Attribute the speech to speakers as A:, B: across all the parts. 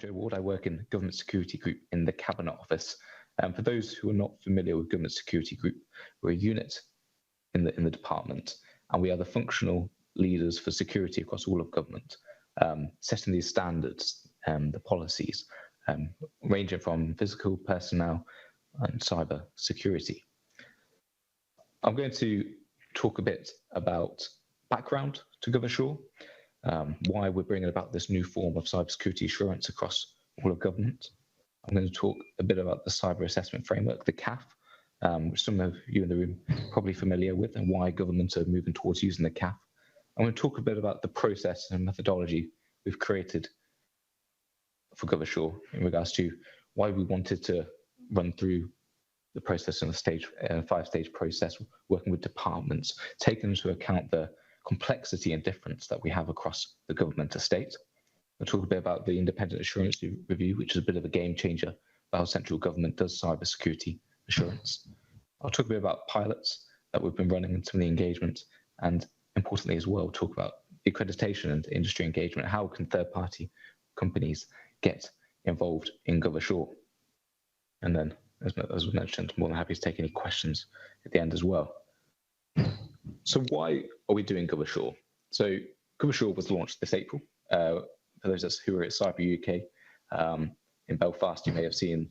A: Joe Ward. I work in Government Security Group in the Cabinet Office. For those who are not familiar with Government Security Group, we're a unit in the department, and we are the functional leaders for security across all of government, setting these standards, the policies, ranging from physical, personnel, and cyber security. I'm going to talk a bit about background to GovASSURE, why we're bringing about this new form of cybersecurity assurance across all of government. I'm going to talk a bit about the cyber assessment framework, the CAF, which some of you in the room are probably familiar with, and why governments are moving towards using the CAF. I'm going to talk a bit about the process and methodology we've created for GovASSURE in regards to why we wanted to run through the process in a five-stage process, working with departments, taking into account the complexity and difference that we have across the government estate. We'll talk a bit about the independent assurance review, which is a bit of a game changer for how central government does cybersecurity assurance. I'll talk a bit about pilots that we've been running and some of the engagement, and importantly as well, talk about accreditation and industry engagement. How can third-party companies get involved in GovASSURE? And then, as we mentioned, I'm more than happy to take any questions at the end as well. So why are we doing GovASSURE? So GovASSURE was launched this April. For those of us who are at Cyber UK in Belfast, you may have seen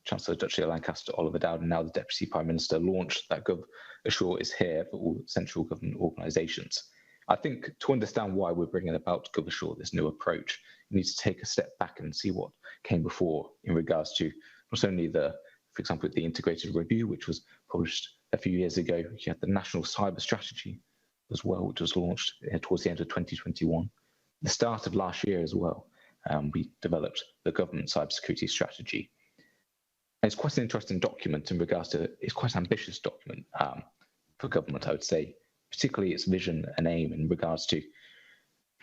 A: Chancellor Duchy Lancaster, Oliver Dowden, now the Deputy Prime Minister, launched that GovASSURE is here for all central government organisations. I think to understand why we're bringing about GovASSURE, this new approach, you need to take a step back and see what came before in regards to not only for example, the integrated review, which was published a few years ago. You had the National Cyber Strategy as well, which was launched towards the end of 2021. The start of last year as well, we developed the Government Cybersecurity Strategy. And it's quite an interesting document in regards to, it's quite an ambitious document for government, I would say, particularly its vision and aim in regards to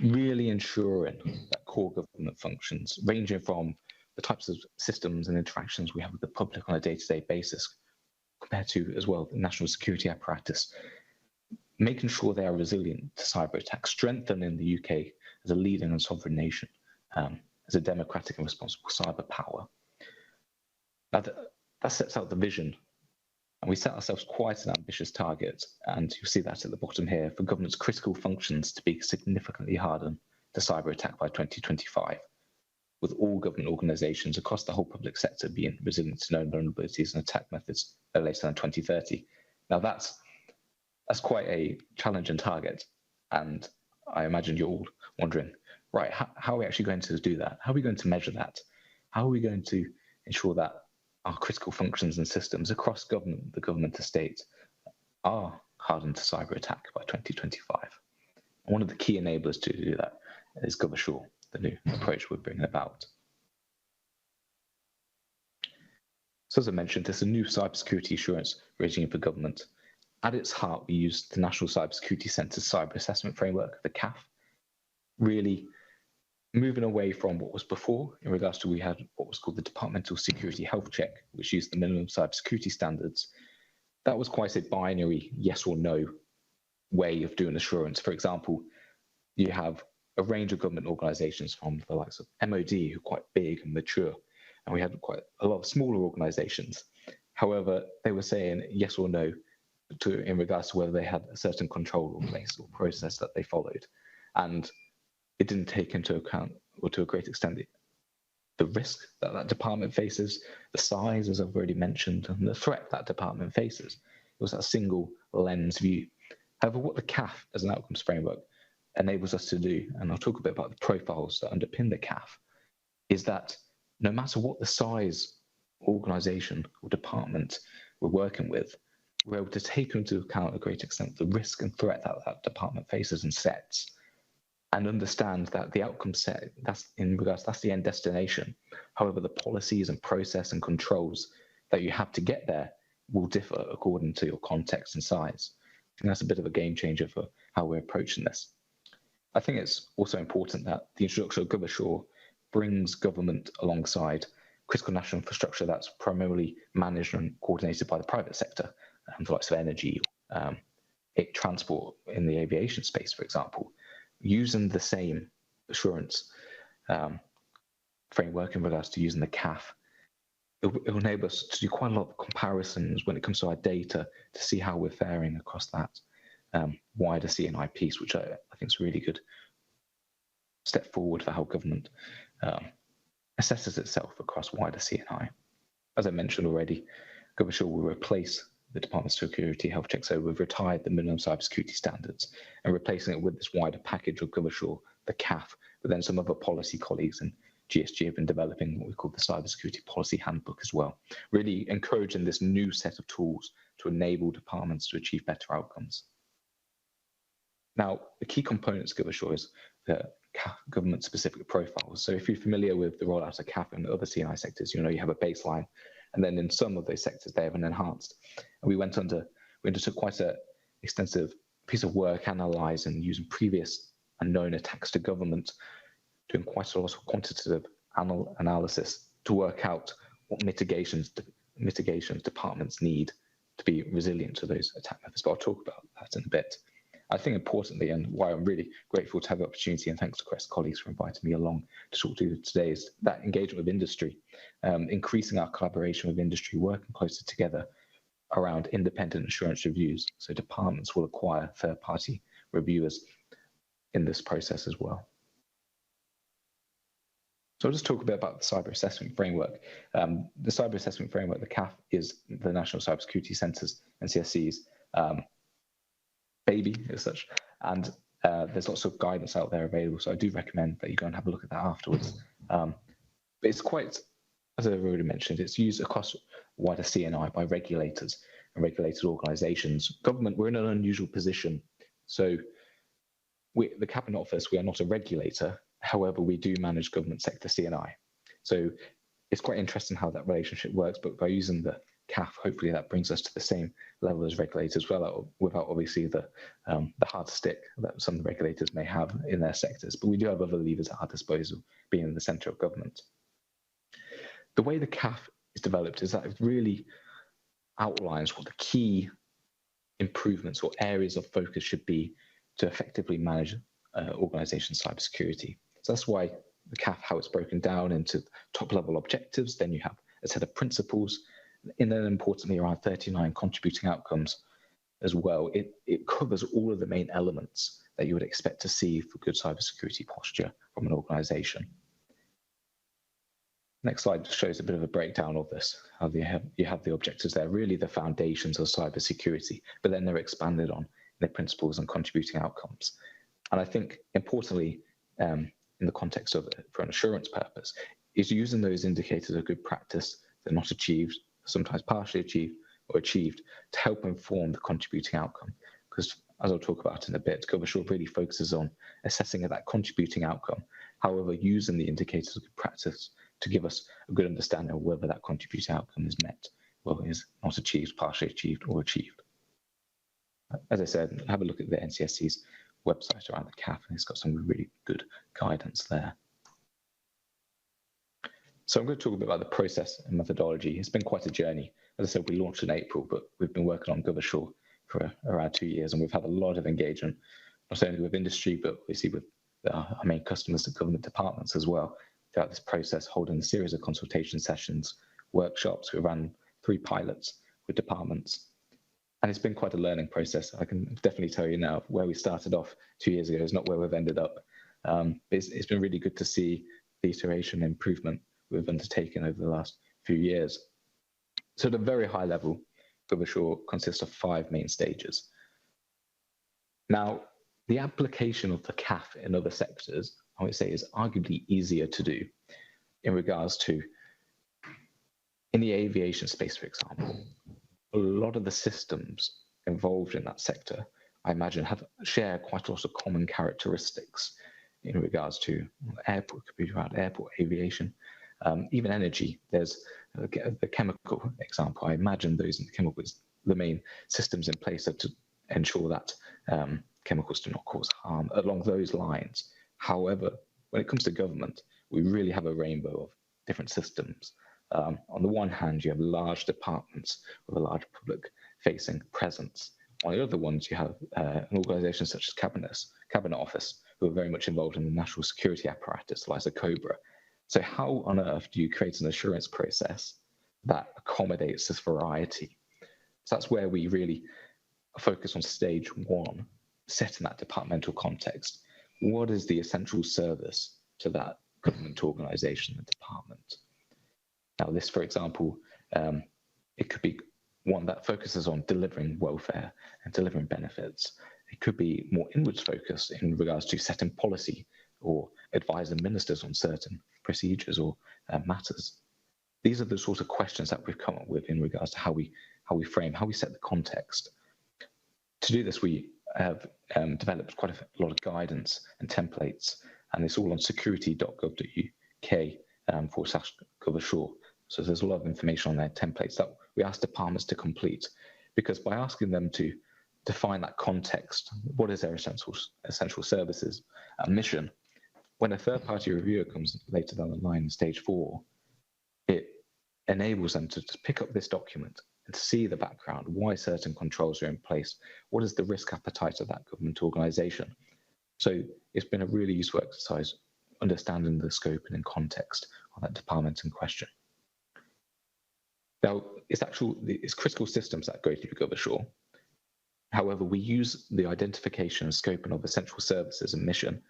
A: really ensuring that core government functions, ranging from the types of systems and interactions we have with the public on a day-to-day basis, compared to, as well, the national security apparatus, making sure they are resilient to cyber attacks, strengthening the UK as a leading and sovereign nation, as a democratic and responsible cyber power. Now, that sets out the vision, and we set ourselves quite an ambitious target, and you'll see that at the bottom here, for government's critical functions to be significantly hardened to cyber attack by 2025. With all government organisations across the whole public sector being resilient to known vulnerabilities and attack methods no later than 2030. Now that's quite a challenging target, and I imagine you're all wondering, right, how are we actually going to do that? How are we going to measure that? How are we going to ensure that our critical functions and systems across government, the government estate, are hardened to cyber attack by 2025? And one of the key enablers to do that is GovASSURE, the new approach we're bringing about. So as I mentioned, it's a new cybersecurity assurance regime for government. At its heart, we use the National Cybersecurity Centre's cyber assessment framework, the CAF, really moving away from what was before in regards to we had what was called the Departmental Security Health Check, which used the minimum cybersecurity standards. That was quite a binary yes or no way of doing assurance. For example, you have a range of government organisations from the likes of MOD, who are quite big and mature, and we had quite a lot of smaller organisations. However, they were saying yes or no in regards to whether they had a certain control in place or process that they followed. And it didn't take into account, or to a great extent, the risk that that department faces, the size, as I've already mentioned, and the threat that department faces. It was that single lens view. However, what the CAF as an outcomes framework enables us to do, and I'll talk a bit about the profiles that underpin the CAF, is that no matter what the size, organisation or department we're working with, we're able to take into account a great extent the risk and threat that that department faces and sets, and understand that the outcome set, that's the end destination. However, the policies and process and controls that you have to get there will differ according to your context and size. I think that's a bit of a game changer for how we're approaching this. I think it's also important that the introduction of GovASSURE brings government alongside critical national infrastructure that's primarily managed and coordinated by the private sector, the likes of energy, transport in the aviation space, for example, using the same assurance framework in regards to using the CAF, it'll enable us to do quite a lot of comparisons when it comes to our data to see how we're faring across that wider CNI piece, which I think is a really good step forward for how government assesses itself across wider CNI. As I mentioned already, GovASSURE will replace the Department of Security Health Check, so we've retired the minimum cybersecurity standards and replacing it with this wider package of GovASSURE, the CAF, but then some other policy colleagues and GSG have been developing what we call the Cybersecurity Policy Handbook as well, really encouraging this new set of tools to enable departments to achieve better outcomes. Now, the key components of GovASSURE is the CAF government-specific profiles. So if you're familiar with the rollout of CAF in other CNI sectors, you know you have a baseline, and then in some of those sectors they have an enhanced. And we undertook quite an extensive piece of work analysing using previous and known attacks to government, doing quite a lot of quantitative analysis to work out what mitigations departments need to be resilient to those attack methods. But I'll talk about that in a bit. I think importantly, and why I'm really grateful to have the opportunity, and thanks to CREST colleagues for inviting me along to talk to you today, is that engagement with industry, increasing our collaboration with industry, working closer together around independent assurance reviews. So departments will acquire third-party reviewers in this process as well. So I'll just talk a bit about the cyber assessment framework. The cyber assessment framework, the CAF, is the National Cybersecurity Centre's, NCSC's, baby as such, and there's lots of guidance out there available, so I do recommend that you go and have a look at that afterwards. But it's quite, as I've already mentioned, it's used across wider CNI by regulators and regulated organisations. Government, we're in an unusual position. So the Cabinet Office, we are not a regulator, however, we do manage government sector CNI. So it's quite interesting how that relationship works, but by using the CAF, hopefully that brings us to the same level as regulators, well, without obviously the hard stick that some regulators may have in their sectors. But we do have other levers at our disposal, being in the centre of government. The way the CAF is developed is that it really outlines what the key improvements or areas of focus should be to effectively manage organisations' cybersecurity. So that's why the CAF, how it's broken down into top-level objectives, then you have a set of principles, and then importantly around 39 contributing outcomes as well. It covers all of the main elements that you would expect to see for good cybersecurity posture from an organisation. Next slide just shows a bit of a breakdown of this, how you have the objectives there, really the foundations of cybersecurity, but then they're expanded on their principles and contributing outcomes. And I think importantly, in the context of for an assurance purpose, is using those indicators of good practice that are not achieved, sometimes partially achieved or achieved, to help inform the contributing outcome. Because as I'll talk about in a bit, GovASSURE really focuses on assessing that contributing outcome, however, using the indicators of good practice to give us a good understanding of whether that contributing outcome is met, whether it is not achieved, partially achieved, or achieved. As I said, have a look at the NCSC's website around the CAF, and it's got some really good guidance there. So I'm going to talk a bit about the process and methodology. It's been quite a journey. As I said, we launched in April, but we've been working on GovASSURE for around 2 years, and we've had a lot of engagement, not only with industry, but obviously with our main customers, the government departments as well, throughout this process, holding a series of consultation sessions, workshops. We ran 3 pilots with departments, and it's been quite a learning process. I can definitely tell you now, where we started off 2 years ago is not where we've ended up. It's been really good to see the iteration and improvement we've undertaken over the last few years. So at a very high level, GovASSURE consists of 5 main stages. Now, the application of the CAF in other sectors, I would say, is arguably easier to do in regards to, in the aviation space, for example, a lot of the systems involved in that sector, I imagine, share quite a lot of common characteristics in regards to airport, could be around airport aviation, even energy. There's the chemical example. I imagine those in the chemicals, the main systems in place are to ensure that chemicals do not cause harm along those lines. However, when it comes to government, we really have a rainbow of different systems. On the one hand, you have large departments with a large public-facing presence. On the other ones, you have an organisation such as Cabinet Office, who are very much involved in the national security apparatus, like COBRA. So how on earth do you create an assurance process that accommodates this variety? So that's where we really focus on stage one, setting that departmental context. What is the essential service to that government organisation and department? Now, this, for example, it could be one that focuses on delivering welfare and delivering benefits. It could be more inwards focused in regards to setting policy or advising ministers on certain procedures or matters. These are the sort of questions that we've come up with in regards to how we frame, how we set the context. To do this, we have developed quite a lot of guidance and templates, and it's all on security.gov.uk/GovASSURE. So there's a lot of information on their templates that we ask departments to complete, because by asking them to define that context, what is their essential services and mission, when a third-party reviewer comes later down the line in stage 4, it enables them to just pick up this document and to see the background, why certain controls are in place, what is the risk appetite of that government organisation. So it's been a really useful exercise understanding the scope and context of that department in question. Now, it's critical systems that go through GovASSURE. However, we use the identification and scoping of essential services and mission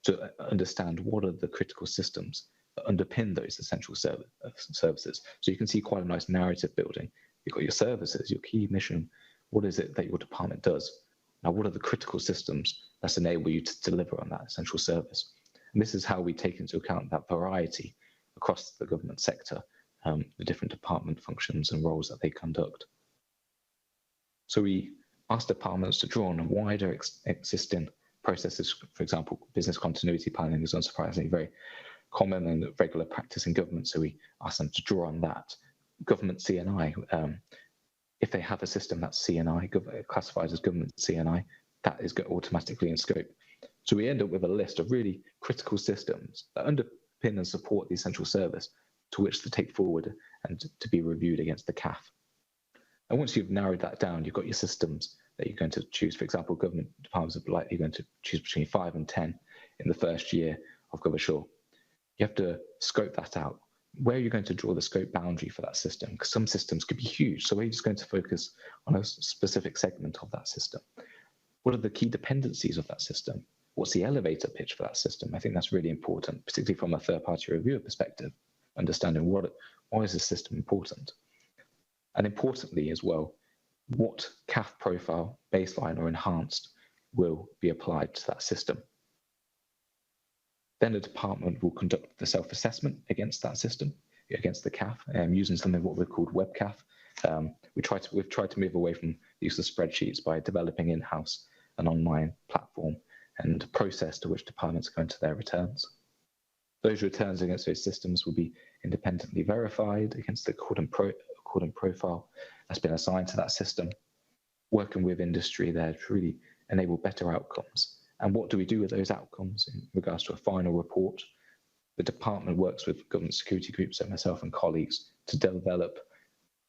A: to understand what are the critical systems that underpin those essential services. So you can see quite a nice narrative building. You've got your services, your key mission. What is it that your department does? Now, what are the critical systems that enable you to deliver on that essential service? And this is how we take into account that variety across the government sector, the different department functions and roles that they conduct. So we ask departments to draw on wider existing processes. For example, business continuity planning is unsurprisingly very common and regular practice in government, so we ask them to draw on that. Government CNI, if they have a system that's CNI, classified as government CNI, that is automatically in scope. So we end up with a list of really critical systems that underpin and support the essential service to which to take forward and to be reviewed against the CAF. And once you've narrowed that down, you've got your systems that you're going to choose. For example, government departments are likely going to choose between 5 and 10 in the first year of GovASSURE. You have to scope that out. Where are you going to draw the scope boundary for that system? Because some systems could be huge. So we're just going to focus on a specific segment of that system. What are the key dependencies of that system? What's the elevator pitch for that system? I think that's really important, particularly from a third-party reviewer perspective, understanding why is this system important? And importantly as well, what CAF profile, baseline or enhanced will be applied to that system. Then the department will conduct the self-assessment against that system, against the CAF, using something what we've called WebCAF. We've tried to move away from the use of spreadsheets by developing in-house an online platform and process to which departments go into their returns. Those returns against those systems will be independently verified against the accordant profile that's been assigned to that system, working with industry there to really enable better outcomes. And what do we do with those outcomes in regards to a final report? The department works with government security groups, so myself and colleagues, to develop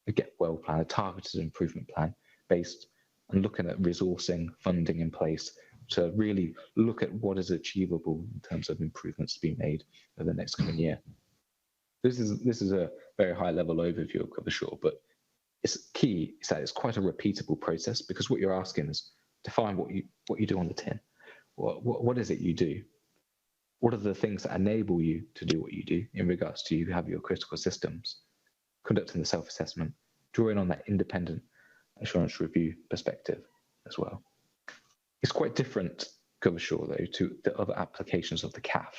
A: a get well plan, a targeted improvement plan based on looking at resourcing, funding in place to really look at what is achievable in terms of improvements to be made over the next coming year. This is a very high level overview of GovASSURE, but it's key is that it's quite a repeatable process, because what you're asking is define what you do on the tin. What is it you do? What are the things that enable you to do what you do in regards to you have your critical systems, conducting the self-assessment, drawing on that independent assurance review perspective as well. It's quite different, GovASSURE, though, to the other applications of the CAF.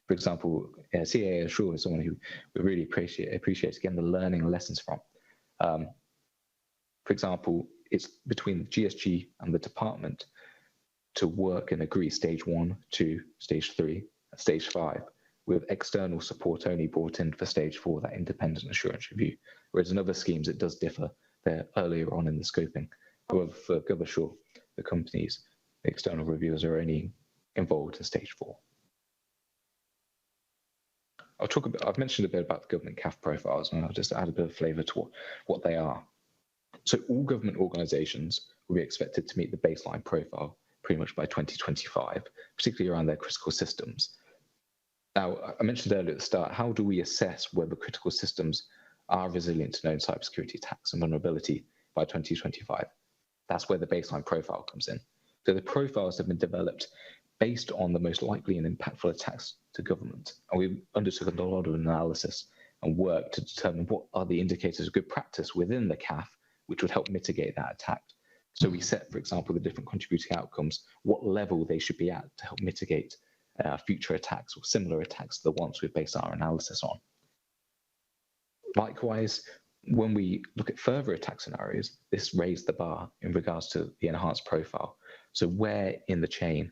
A: For example, CAF is someone who we really appreciate again, the learning lessons from. For example, it's between the GSG and the department to work and agree stage 1 to stage 3, and stage 5, with external support only brought in for stage 4, that independent assurance review. Whereas in other schemes, it does differ there earlier on in the scoping. However, for GovASSURE, the companies, the external reviewers are only involved in stage 4. I've mentioned a bit about the government CAF profiles, and I'll just add a bit of flavour to what they are. So all government organisations will be expected to meet the baseline profile pretty much by 2025, particularly around their critical systems. Now, I mentioned earlier at the start, how do we assess whether critical systems are resilient to known cybersecurity attacks and vulnerability by 2025? That's where the baseline profile comes in. So the profiles have been developed based on the most likely and impactful attacks to government. And we undertook a lot of analysis and work to determine what are the indicators of good practice within the CAF, which would help mitigate that attack. So we set, for example, the different contributing outcomes, what level they should be at to help mitigate future attacks or similar attacks to the ones we've based our analysis on. Likewise, when we look at further attack scenarios, this raised the bar in regards to the enhanced profile. So where in the chain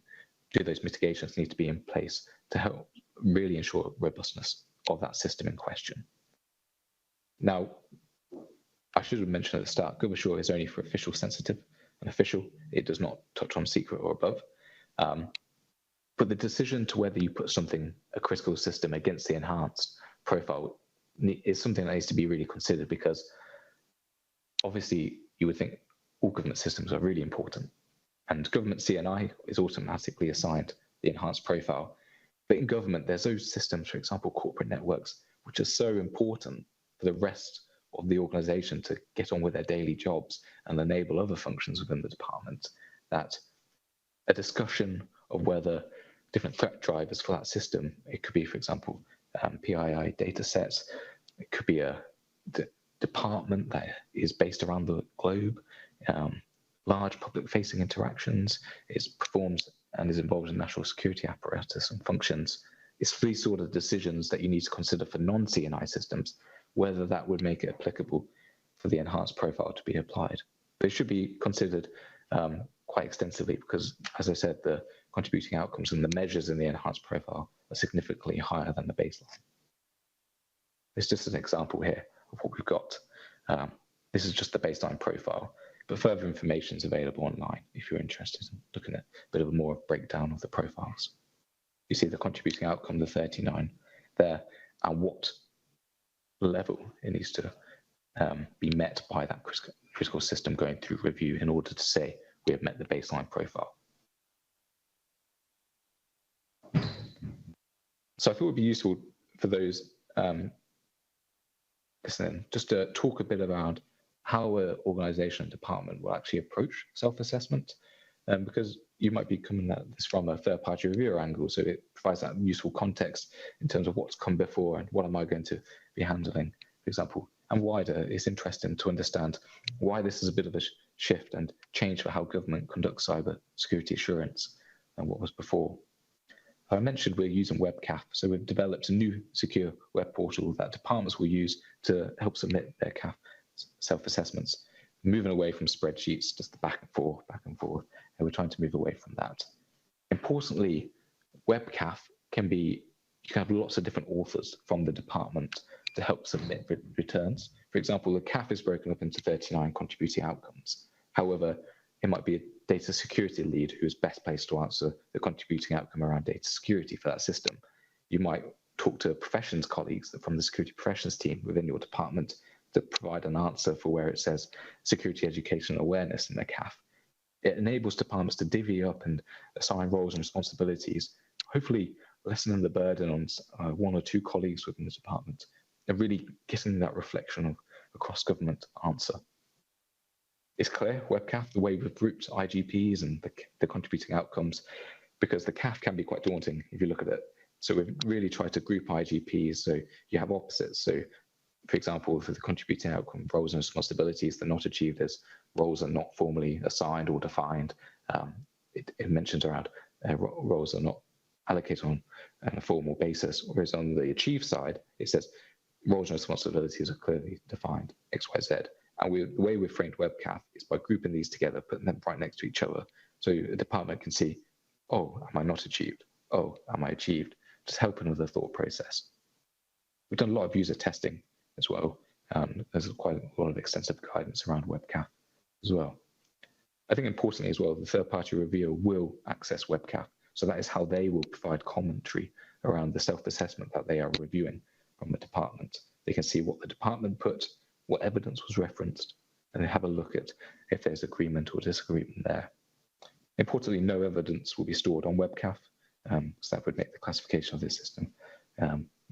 A: do those mitigations need to be in place to help really ensure robustness of that system in question? Now, I should have mentioned at the start, GovASSURE is only for official sensitive and official. It does not touch on secret or above. But the decision to whether you put something, a critical system, against the enhanced profile is something that needs to be really considered, because obviously you would think all government systems are really important, and government CNI is automatically assigned the enhanced profile. But in government, there's those systems, for example, corporate networks, which are so important for the rest of the organization to get on with their daily jobs and enable other functions within the department, that a discussion of whether different threat drivers for that system, it could be, for example, PII data sets, it could be a department that is based around the globe, large public-facing interactions, it performs and is involved in national security apparatus and functions. It's these sort of decisions that you need to consider for non-CNI systems, whether that would make it applicable for the enhanced profile to be applied. They should be considered quite extensively because, as I said, the contributing outcomes and the measures in the enhanced profile are significantly higher than the baseline. It's just an example here of what we've got. This is just the baseline profile, but further information is available online if you're interested in looking at a bit of a more breakdown of the profiles. You see the contributing outcome, the 39 there, and what level it needs to be met by that critical system going through review in order to say we have met the baseline profile. So I thought it would be useful for those listening just to talk a bit about how an organization and department will actually approach self-assessment, because you might be coming at this from a third-party reviewer angle, so it provides that useful context in terms of what's come before and what am I going to be handling, for example. And wider, it's interesting to understand why this is a bit of a shift and change for how government conducts cyber security assurance than what was before. I mentioned we're using WebCAF, so we've developed a new secure web portal that departments will use to help submit their CAF self-assessments, moving away from spreadsheets, just the back and forth, and we're trying to move away from that. Importantly, WebCAF you can have lots of different authors from the department to help submit returns. For example, the CAF is broken up into 39 contributing outcomes. However, it might be a data security lead who is best placed to answer the contributing outcome around data security for that system. You might talk to professions colleagues from the security professions team within your department to provide an answer for where it says security education awareness in the CAF. It enables departments to divvy up and assign roles and responsibilities, hopefully lessening the burden on one or two colleagues within the department and really getting that reflection of a cross-government answer. It's clear, WebCAF, the way we've grouped IGPs and the contributing outcomes, because the CAF can be quite daunting if you look at it. So we've really tried to group IGPs so you have opposites. So, for example, for the contributing outcome, roles and responsibilities that are not achieved as roles are not formally assigned or defined. It mentions around roles are not allocated on a formal basis, whereas on the achieved side, it says roles and responsibilities are clearly defined, X, Y, Z. And the way we've framed WebCAF is by grouping these together, putting them right next to each other. So the department can see, oh, am I not achieved? Oh, am I achieved? Just helping with the thought process. We've done a lot of user testing as well. There's quite a lot of extensive guidance around WebCAF as well. I think importantly as well, the third-party reviewer will access WebCAF. So that is how they will provide commentary around the self-assessment that they are reviewing from the department. They can see what the department put, what evidence was referenced, and they have a look at if there's agreement or disagreement there. Importantly, no evidence will be stored on WebCAF, so that would make the classification of this system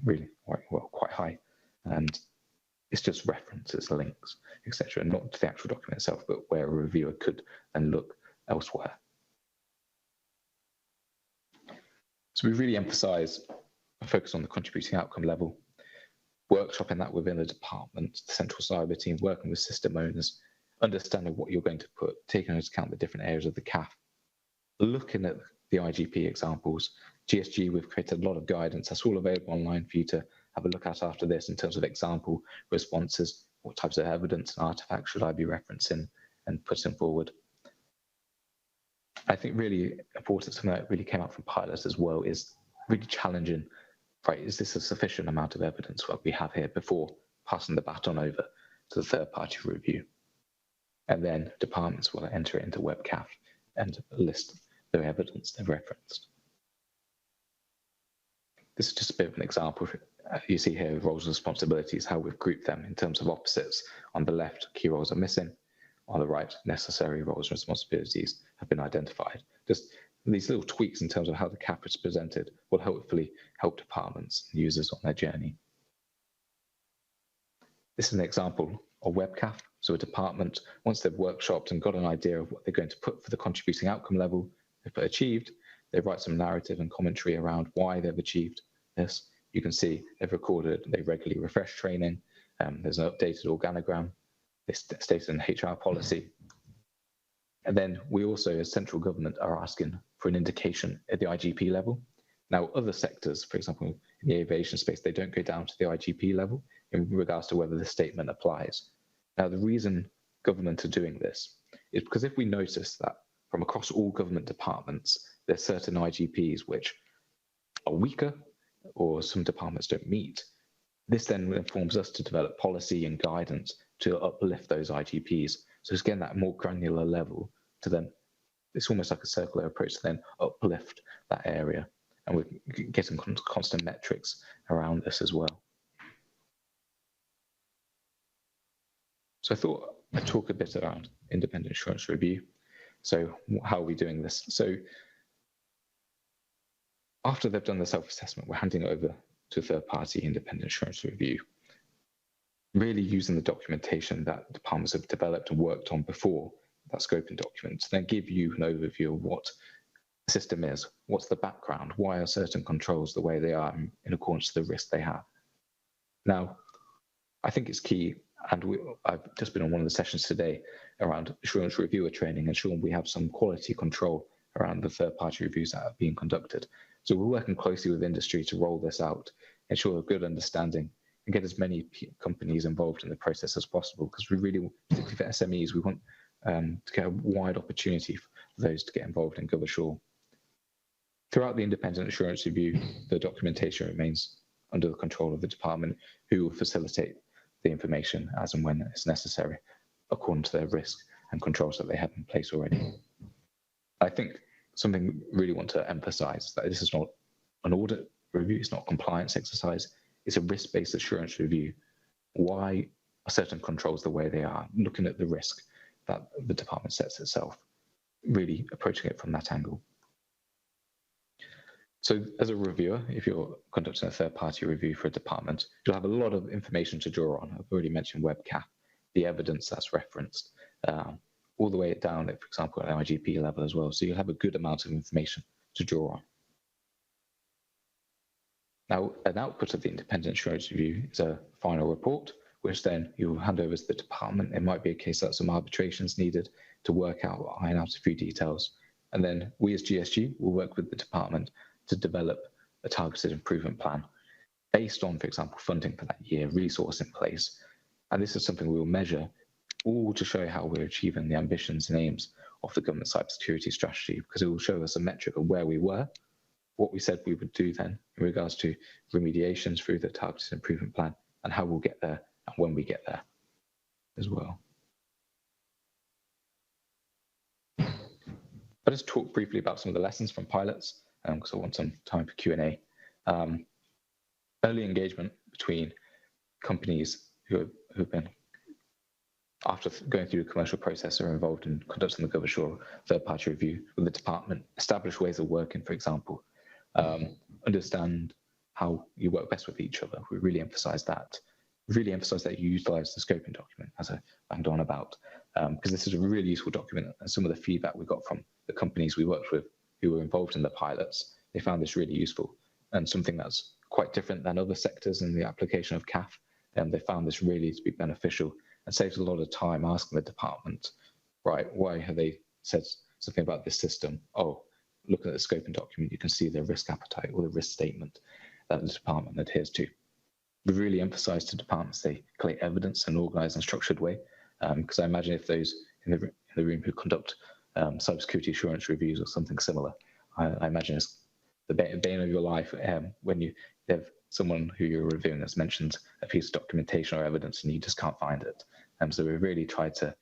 A: really quite high. And it's just references, links, etc., not to the actual document itself, but where a reviewer could then look elsewhere. So we really emphasize a focus on the contributing outcome level, workshopping that within the department, the central cyber team, working with system owners, understanding what you're going to put, taking into account the different areas of the CAF, looking at the IGP examples. GSG, we've created a lot of guidance. That's all available online for you to have a look at after this in terms of example responses, what types of evidence and artifacts should I be referencing and putting forward. I think really important, something that really came out from pilots as well, is really challenging, right, is this a sufficient amount of evidence what we have here before passing the baton over to the third-party review? And then departments will enter it into WebCAF and list their evidence they've referenced. This is just a bit of an example. You see here roles and responsibilities, how we've grouped them in terms of opposites. On the left, key roles are missing. On the right, necessary roles and responsibilities have been identified. Just these little tweaks in terms of how the CAF is presented will hopefully help departments and users on their journey. This is an example of WebCAF. So a department, once they've workshopped and got an idea of what they're going to put for the contributing outcome level, they've put achieved, they write some narrative and commentary around why they've achieved this. You can see they've recorded, they regularly refresh training, there's an updated organogram, it's stated in HR policy. And then we also, as central government, are asking for an indication at the IGP level. Now, other sectors, for example, in the aviation space, they don't go down to the IGP level in regards to whether the statement applies. Now, the reason government are doing this is because if we notice that from across all government departments, there's certain IGPs which are weaker or some departments don't meet, this then informs us to develop policy and guidance to uplift those IGPs. So it's getting that more granular level to then, it's almost like a circular approach to then uplift that area. And we're getting constant metrics around this as well. So I thought I'd talk a bit around independent assurance review. So how are we doing this? So after they've done the self-assessment, we're handing it over to a third-party independent assurance review, really using the documentation that departments have developed and worked on before, that scoping document, to then give you an overview of what the system is, what's the background, why are certain controls the way they are in accordance to the risk they have. Now, I think it's key, and I've just been on one of the sessions today around assurance reviewer training, ensuring we have some quality control around the third-party reviews that are being conducted. So we're working closely with industry to roll this out, ensure a good understanding, and get as many companies involved in the process as possible, because we really, particularly for SMEs, we want to get a wide opportunity for those to get involved in GovASSURE. Throughout the independent assurance review, the documentation remains under the control of the department, who will facilitate the information as and when it's necessary, according to their risk and controls that they have in place already. I think something we really want to emphasize that this is not an audit review, it's not a compliance exercise, it's a risk-based assurance review. Why are certain controls the way they are? Looking at the risk that the department sets itself, really approaching it from that angle. So as a reviewer, if you're conducting a third-party review for a department, you'll have a lot of information to draw on. I've already mentioned WebCAF, the evidence that's referenced, all the way down, for example, at an IGP level as well. So you'll have a good amount of information to draw on. Now, an output of the independent assurance review is a final report, which then you'll hand over to the department. It might be a case that some arbitrations needed to work out, iron out a few details. And then we as GSG will work with the department to develop a targeted improvement plan based on, for example, funding for that year, resource in place. And this is something we will measure, all to show how we're achieving the ambitions and aims of the government cybersecurity strategy, because it will show us a metric of where we were, what we said we would do then in regards to remediations through the targeted improvement plan, and how we'll get there and when we get there as well. I'll just talk briefly about some of the lessons from pilots, because I want some time for Q&A. Early engagement between companies who have been, after going through the commercial process, are involved in conducting the GovASSURE third-party review with the department, establish ways of working, for example, understand how you work best with each other. We really emphasize that. Really emphasize that you utilize the scoping document, as I banged on about, because this is a really useful document, and some of the feedback we got from the companies we worked with who were involved in the pilots, they found this really useful and something that's quite different than other sectors in the application of CAF. They found this really to be beneficial and saves a lot of time asking the department, right, why have they said something about this system? Oh, looking at the scoping document, you can see the risk appetite or the risk statement that the department adheres to. We really emphasize to departments they collect evidence in an organized and structured way, because I imagine if those in the room who conduct cybersecurity assurance reviews or something similar, I imagine it's the bane of your life when you have someone who you're reviewing that's mentioned a piece of documentation or evidence and you just can't find it. So we really try to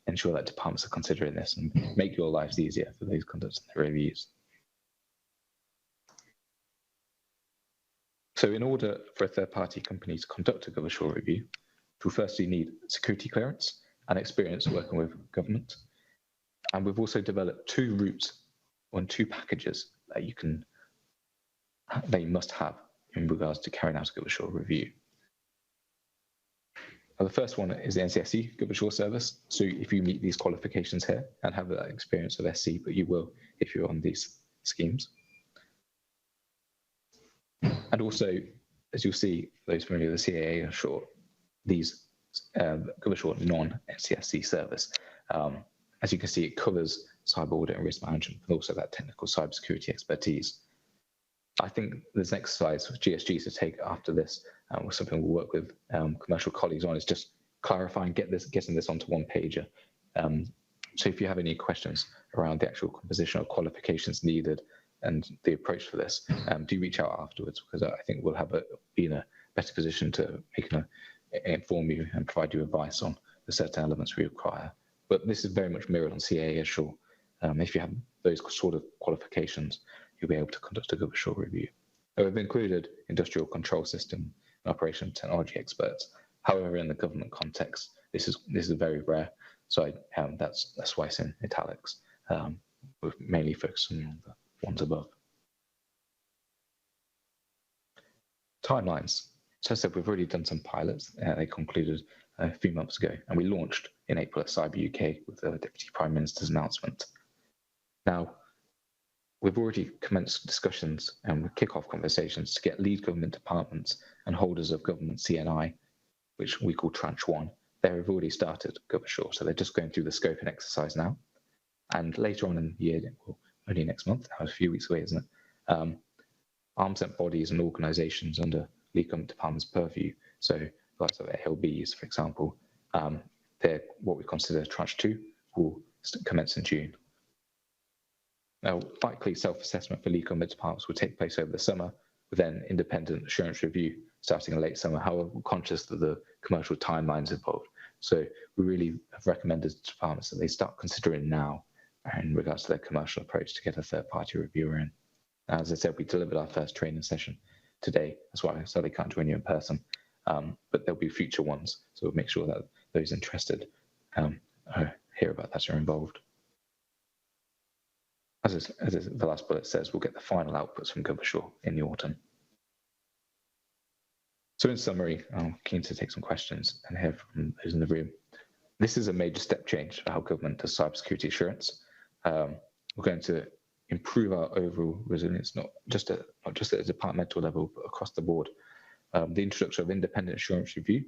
A: ensure that departments are considering this and make your lives easier for those conducting the reviews. So in order for a third-party company to conduct a GovASSURE review, you'll firstly need security clearance and experience working with government. And we've also developed 2 routes on 2 packages that you must have in regards to carrying out a GovASSURE review. The first one is the NCSC GovASSURE service. So if you meet these qualifications here and have that experience of SC, but you will if you're on these schemes. And also, as you'll see, those familiar with the CAA Assure, these GovASSURE non-NCSC service. As you can see, it covers cyber audit and risk management, and also that technical cybersecurity expertise. I think there's an exercise for GSG to take after this, something we'll work with commercial colleagues on, is just clarifying, getting this onto one pager. So if you have any questions around the actual composition of qualifications needed and the approach for this, do reach out afterwards, because I think we'll be in a better position to inform you and provide you advice on the certain elements we require. But this is very much mirrored on CAA Assure. If you have those sort of qualifications, you'll be able to conduct a GovASSURE review. We've included industrial control system and operation technology experts. However, in the government context, this is very rare. So that's why it's in italics. We're mainly focusing on the ones above. Timelines. So I said we've already done some pilots. They concluded a few months ago, and we launched in April at Cyber UK with the Deputy Prime Minister's announcement. Now, we've already commenced discussions and kick-off conversations to get lead government departments and holders of government CNI, which we call Tranche 1. They have already started GovASSURE, so they're just going through the scoping exercise now. And later on in the year, well, only next month, now it's a few weeks away, isn't it? Arms length bodies and organisations under lead government department's purview, so like ALBs, for example, they're what we consider Tranche 2, will commence in June. Now, likely self-assessment for lead government departments will take place over the summer, with then independent assurance review starting in late summer. However, we're conscious of the commercial timelines involved. So we really have recommended to departments that they start considering now in regards to their commercial approach to get a third-party reviewer in. As I said, we delivered our first training session today. That's why I sadly can't join you in person, but there'll be future ones. So we'll make sure that those interested hear about that are involved. As the last bullet says, we'll get the final outputs from GovASSURE in the autumn. So in summary, I'm keen to take some questions and hear from those in the room. This is a major step change for how government does cybersecurity assurance. We're going to improve our overall resilience, not just at a departmental level, but across the board. The introduction of independent assurance review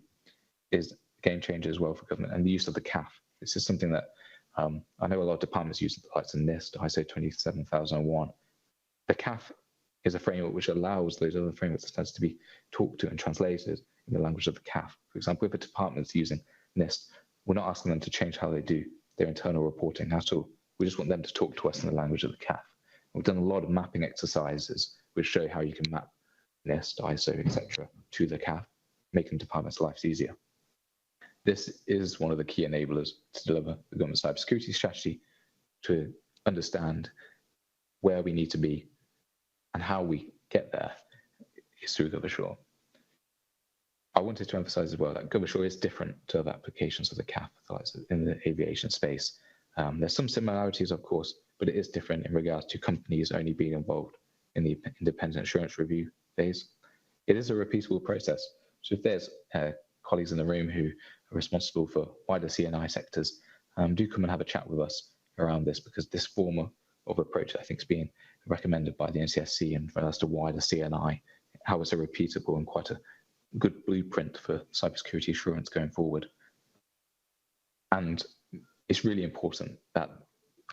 A: is a game changer as well for government, and the use of the CAF. This is something that I know a lot of departments use, the likes of NIST, ISO 27001. The CAF is a framework which allows those other frameworks to be talked to and translated in the language of the CAF. For example, if a department's using NIST, we're not asking them to change how they do their internal reporting at all. We just want them to talk to us in the language of the CAF. We've done a lot of mapping exercises which show how you can map NIST, ISO, etc. to the CAF, making departments' lives easier. This is one of the key enablers to deliver the government cybersecurity strategy, to understand where we need to be and how we get there is through GovASSURE. I wanted to emphasize as well that GovASSURE is different to other applications of the CAF in the aviation space. There's some similarities, of course, but it is different in regards to companies only being involved in the independent assurance review phase. It is a repeatable process. So if there's colleagues in the room who are responsible for wider CNI sectors, do come and have a chat with us around this, because this form of approach, I think, is being recommended by the NCSC and regards to wider CNI, how it's a repeatable and quite a good blueprint for cybersecurity assurance going forward. And it's really important that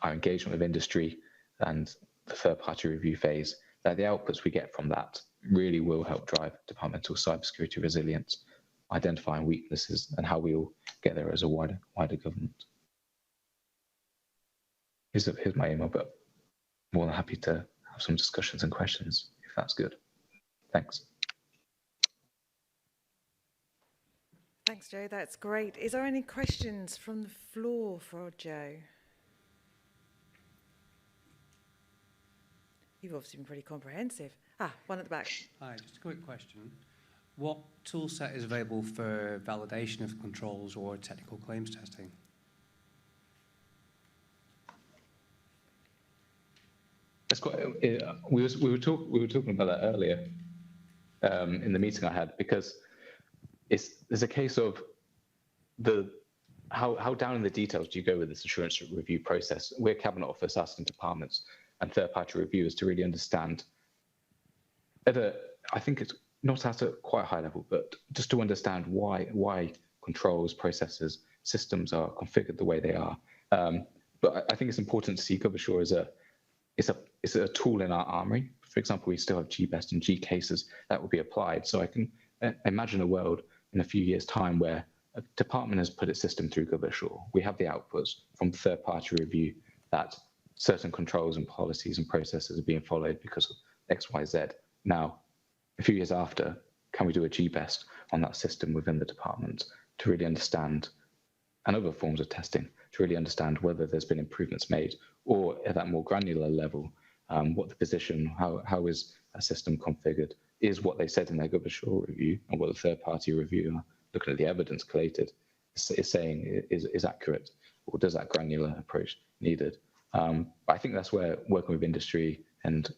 A: our engagement with industry and the third-party review phase, that the outputs we get from that really will help drive departmental cybersecurity resilience, identifying weaknesses and how we all get there as a wider government. Here's my email, but more than happy to have some discussions and questions if that's good. Thanks.
B: Thanks, Joe. That's great. Is there any questions from the floor for Joe? You've obviously been pretty comprehensive. One at the back.
C: Hi, just a quick question. What tool set is available for validation of controls or technical claims testing?
A: That's quite, we were talking about that earlier in the meeting I had, because there's a case of how down in the details do you go with this assurance review process. We're Cabinet Office asking departments and third-party reviewers to really understand, I think it's not at a quite high level, but just to understand why controls, processes, systems are configured the way they are. But I think it's important to see GovASSURE as it's a tool in our armory. For example, we still have GBEST and G cases that will be applied. So I can imagine a world in a few years' time where a department has put its system through GovASSURE. We have the outputs from third-party review that certain controls and policies and processes are being followed because of X, Y, Z. Now, a few years after, can we do a GBEST on that system within the department to really understand, and other forms of testing, to really understand whether there's been improvements made, or at that more granular level, what the position, how is a system configured, is what they said in their GovASSURE review and what the third-party reviewer, looking at the evidence collated, is saying is accurate, or does that granular approach needed? But I think that's where working with industry and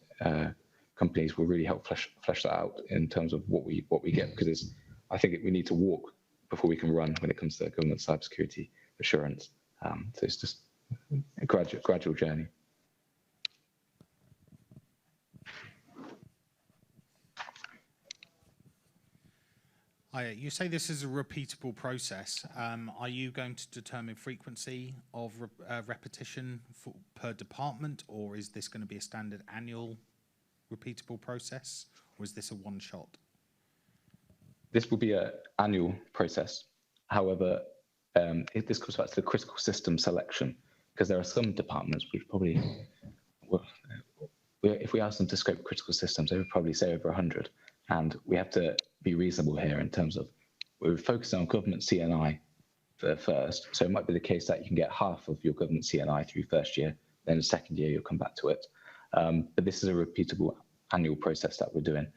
A: companies will really help flesh that out in terms of what we get, because I think we need to walk before we can run when it comes to government cybersecurity assurance. So it's just a gradual journey.
D: You say this is a repeatable process. Are you going to determine frequency of repetition per department, or is this going to be a standard annual repeatable process, or is this a one-shot?
A: This will be an annual process. However, this comes back to the critical system selection, because there are some departments which probably, if we ask them to scope critical systems, they would probably say over 100. And we have to be reasonable here in terms of we're focusing on government CNI first. So it might be the case that you can get half of your government CNI through first year, then the second year you'll come back to it. But this is a repeatable annual process that we're doing.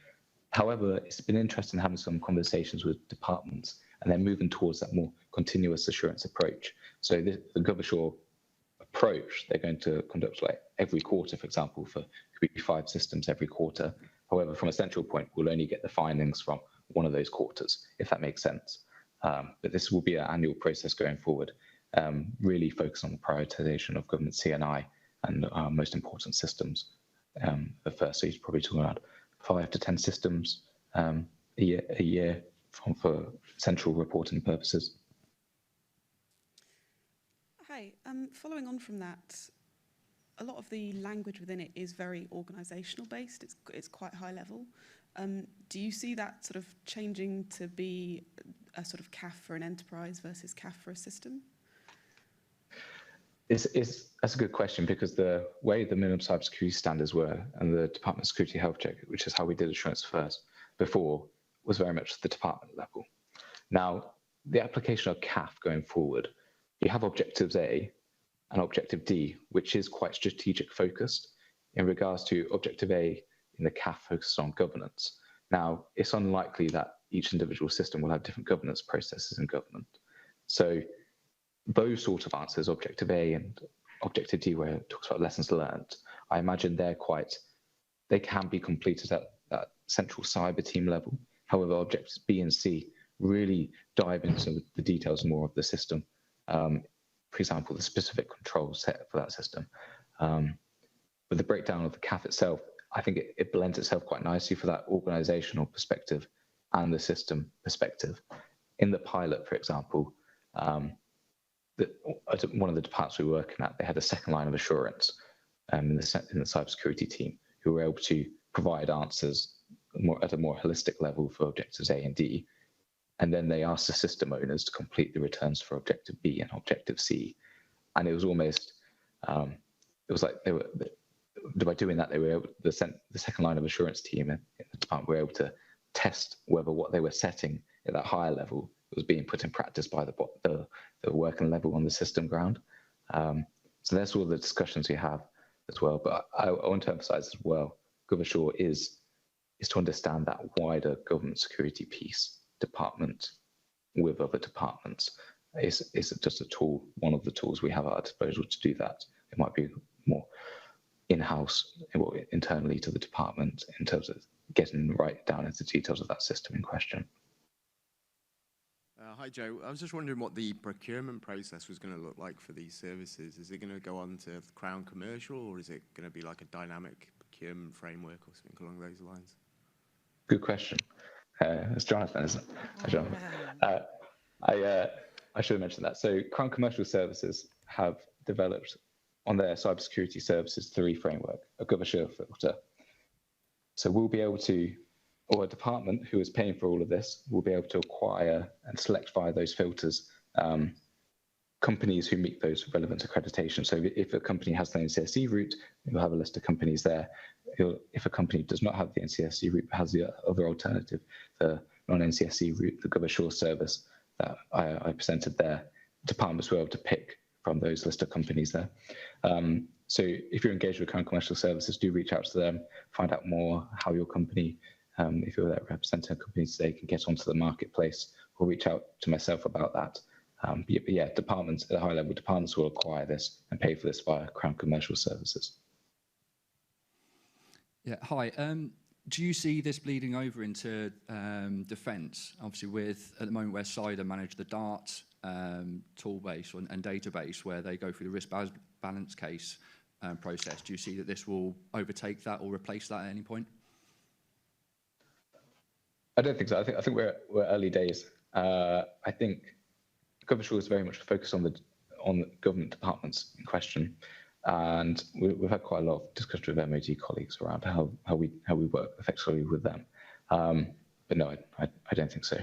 A: However, it's been interesting having some conversations with departments, and they're moving towards that more continuous assurance approach. So the GovASSURE approach, they're going to conduct like every quarter, for example, for 5 systems every quarter. However, from a central point, we'll only get the findings from one of those quarters, if that makes sense. But this will be an annual process going forward, really focus on the prioritization of government CNI and our most important systems at first. So he's probably talking about 5 to 10 systems a year for central reporting purposes.
E: Hi, following on from that, a lot of the language within it is very organisational based. It's quite high level. Do you see that sort of changing to be a sort of CAF for an enterprise versus CAF for a system?
A: That's a good question, because the way the minimum cybersecurity standards were and the Department of Security Health Check, which is how we did assurance first before, was very much the department level. Now, the application of CAF going forward, you have Objectives A and Objective D, which is quite strategic focused. In regards to Objective A in the CAF focused on governance. Now, it's unlikely that each individual system will have different governance processes in government. So those sort of answers, Objective A and Objective D, where it talks about lessons learned, I imagine they can be completed at that central cyber team level. However, objectives B and C really dive into the details more of the system. For example, the specific control set for that system. With the breakdown of the CAF itself, I think it blends itself quite nicely for that organizational perspective and the system perspective. In the pilot, for example, one of the departments we were working at, they had a second line of assurance in the cybersecurity team who were able to provide answers at a more holistic level for objectives A and D. And then they asked the system owners to complete the returns for objective B and objective C. And it was almost, it was like they were, by doing that, they were able, the second line of assurance team in the department were able to test whether what they were setting at that higher level was being put in practice by the working level on the system ground. So that's all the discussions we have as well. But I want to emphasize as well, GovASSURE is to understand that wider government security piece, department with other departments. It's just a tool, one of the tools we have at our disposal to do that. It might be more in-house, internally to the department in terms of getting right down into the details of that system in question.
F: Hi, Joe. I was just wondering what the procurement process was going to look like for these services. Is it going to go on to Crown Commercial, or is it going to be like a dynamic procurement framework or something along those lines?
A: Good question. It's Jonathan, isn't it? Hi, Jonathan. I should have mentioned that. So Crown Commercial Services have developed on their cybersecurity services 3 framework, a GovASSURE filter. So we'll be able to, or a department who is paying for all of this, will be able to acquire and select via those filters companies who meet those relevant accreditations. So if a company has the NCSE route, you'll have a list of companies there. If a company does not have the NCSE route, but has the other alternative, the non-NCSE route, the GovASSURE service that I presented there, departments will be able to pick from those list of companies there. So if you're engaged with current commercial services, do reach out to them, find out more how your company, if you're representing a company today, can get onto the marketplace, or reach out to myself about that. But yeah, departments at a high level, departments will acquire this and pay for this via Crown Commercial Services.
G: Yeah, hi. Do you see this bleeding over into defence? Obviously, with at the moment where CIDA manage the DART tool base and database, where they go through the risk balance case process. Do you see that this will overtake that or replace that at any point?
A: I don't think so. I think we're early days. I think GovASSURE is very much focused on the government departments in question, and we've had quite a lot of discussion with MOD colleagues around how we work effectively with them. But no, I don't think so.